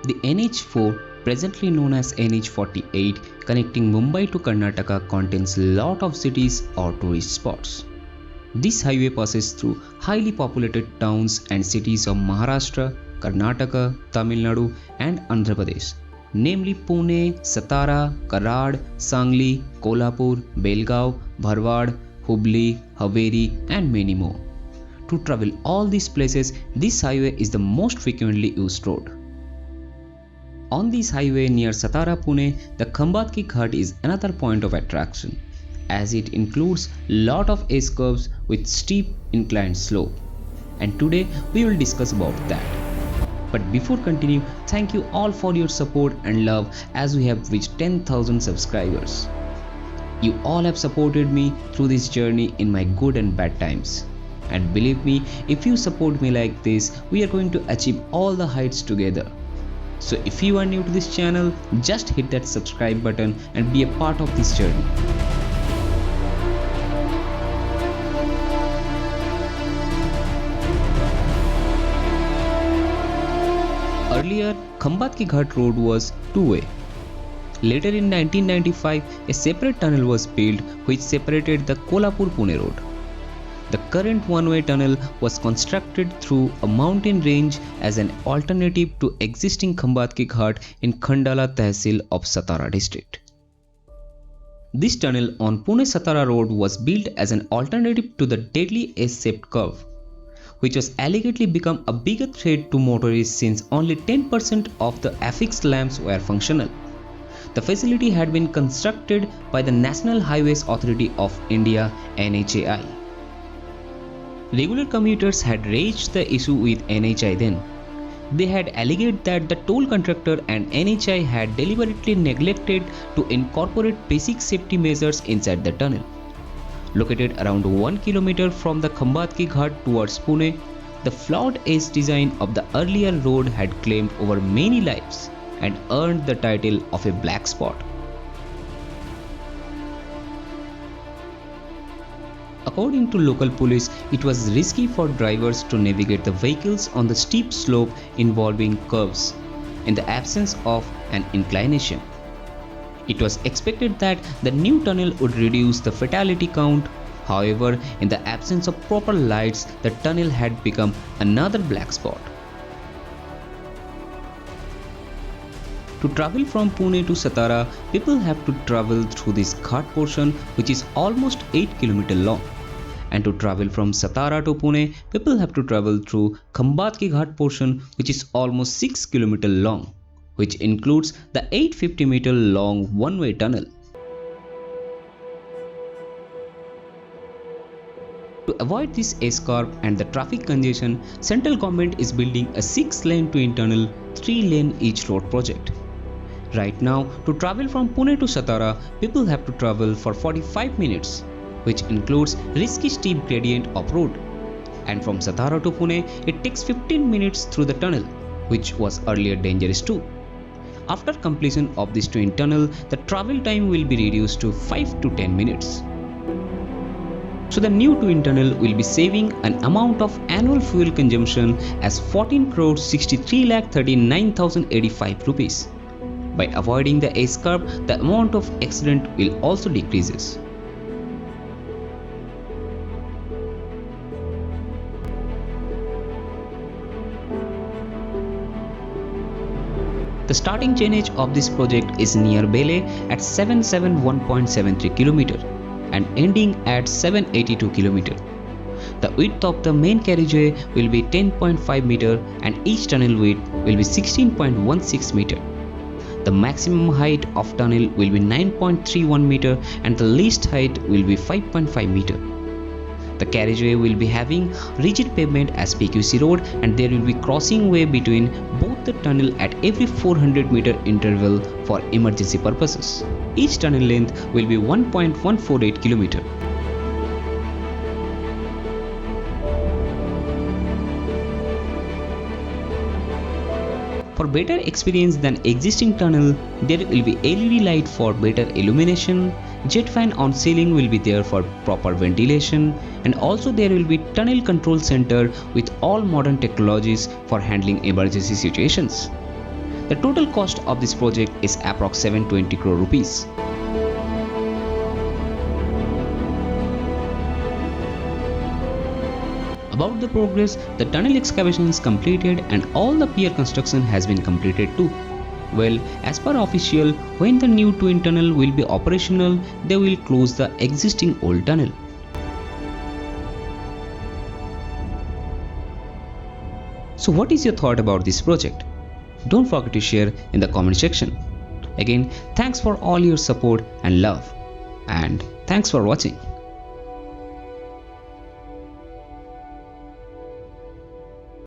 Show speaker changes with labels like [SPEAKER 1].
[SPEAKER 1] The NH4, presently known as NH48, connecting Mumbai to Karnataka, contains a lot of cities or tourist spots. This highway passes through highly populated towns and cities of Maharashtra, Karnataka, Tamil Nadu and Andhra Pradesh, namely Pune, Satara, Karad, Sangli, Kolhapur, Belgaum, Bharwad, Hubli, Haveri and many more. To travel all these places, this highway is the most frequently used road. On this highway near Satara, Pune, the Khambatki Ghat is another point of attraction, as it includes lot of S-curves with steep inclined slope. And today we will discuss about that. But before continue, thank you all for your support and love as we have reached 10,000 subscribers. You all have supported me through this journey in my good and bad times. And believe me, if you support me like this, we are going to achieve all the heights together. So if you are new to this channel, just hit that subscribe button and be a part of this journey. Earlier, Khambatki Ghat road was two-way. Later in 1995, a separate tunnel was built which separated the Kolhapur-Pune road. The current one-way tunnel was constructed through a mountain range as an alternative to existing Khambatki Ghat in Khandala Tehsil of Satara district. This tunnel on Pune-Satara road was built as an alternative to the deadly S-shaped curve, which was allegedly become a bigger threat to motorists since only 10% of the affixed lamps were functional. The facility had been constructed by the National Highways Authority of India (NHAI). Regular commuters had raised the issue with NHAI then. They had alleged that the toll contractor and NHAI had deliberately neglected to incorporate basic safety measures inside the tunnel. Located around 1 kilometer from the Khambatki Ghat towards Pune, the flawed edge design of the earlier road had claimed over many lives and earned the title of a black spot. According to local police, it was risky for drivers to navigate the vehicles on the steep slope involving curves in the absence of an inclination. It was expected that the new tunnel would reduce the fatality count. However, in the absence of proper lights, the tunnel had become another black spot. To travel from Pune to Satara, people have to travel through this ghat portion which is almost 8 km long. And to travel from Satara to Pune, people have to travel through Khambatki Ghat portion which is almost 6 km long, which includes the 850-meter long one-way tunnel. To avoid this escarp and the traffic congestion, central government is building a 6-lane twin tunnel, 3-lane each road project. Right now, to travel from Pune to Satara, people have to travel for 45 minutes, which includes risky steep gradient of road. And from Satara to Pune, it takes 15 minutes through the tunnel, which was earlier dangerous too. After completion of this twin tunnel, the travel time will be reduced to 5 to 10 minutes. So the new twin tunnel will be saving an amount of annual fuel consumption as 14,63,39,085 rupees. By avoiding the escarp, the amount of accident will also decreases. The starting chainage of this project is near Bele at 771.73 km and ending at 782 km. The width of the main carriageway will be 10.5 meter and each tunnel width will be 16.16 meter. The maximum height of tunnel will be 9.31 meter and the least height will be 5.5 meter. The carriageway will be having rigid pavement as PQC road and there will be crossing way between both the tunnel at every 400 meter interval for emergency purposes. Each tunnel length will be 1.148 km. For better experience than existing tunnel, there will be LED light for better illumination, jet fan on ceiling will be there for proper ventilation, and also there will be tunnel control center with all modern technologies for handling emergency situations. The total cost of this project is approx 720 crore rupees. About the progress, the tunnel excavation is completed and all the pier construction has been completed too. Well, as per official, when the new twin tunnel will be operational, they will close the existing old tunnel. So what is your thought about this project? Don't forget to share in the comment section. Again, thanks for all your support and love. And thanks for watching.